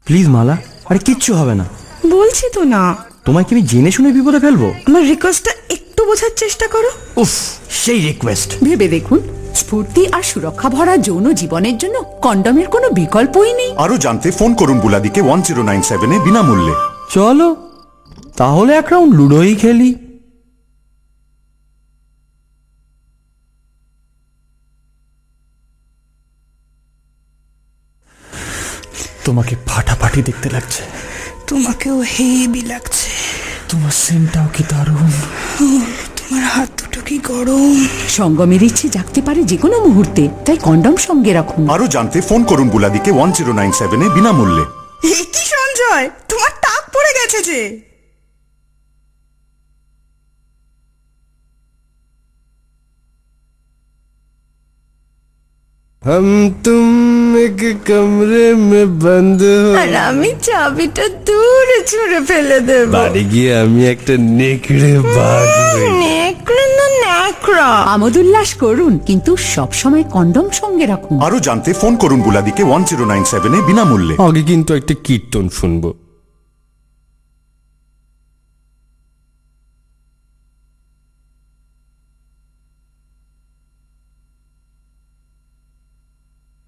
Please মালা, আরে কিচ্ছু হবে না। বলছি তো না। তোমায় কি আমি জেনে শুনে বিপদে ফেলবো? আমার রিকোয়েস্টটা একটু বোঝার চেষ্টা করো। উফ, সেই রিকোয়েস্ট। ভেবে দেখুন, স্ফূর্তি আর সুরক্ষা ভরা যৌন জীবনের জন্য কন্ডমের কোনো বিকল্পই নেই। আরো জানতে ফোন করুন বুলাদিকে 1097 বিনামূল্যে। চলো তাহলে এক রাউন্ড লুডোই খেলি। তোমাকে ফাটাফাটি দেখতে লাগছে। তোমাকেও হেভি লাগছে। তোমার সেন্টটাও কি দারুণ। তোমার হাত দুটো কি গরম। সঙ্গমের ইচ্ছে জাগতে পারে যে কোনো মুহূর্তে, তাই কন্ডম সঙ্গে রাখুন। আরো জানতে ফোন করুন বুলাদিকে 1097 বিনামূল্যে। কি সঞ্জয়, তোমার টাক পড়ে গেছে যে। हम तुम एक कमरे में बंद हो। আর আমি চাবিটা দূরে ছুঁড়ে ফেলে দেব। বাড়ি গিয়ে আমি একটা নেকড়ে বাঘ হই। নেকড়ে না ন্যাকড়া। আমোদ উল্লাস করুন, কিন্তু সব সময় কন্ডম সঙ্গে রাখুন। আরো জানতে ফোন করুন বুলাদিকে 1097 বিনামূল্যে। আগে কিন্তু একটা কীর্তন শুনবো।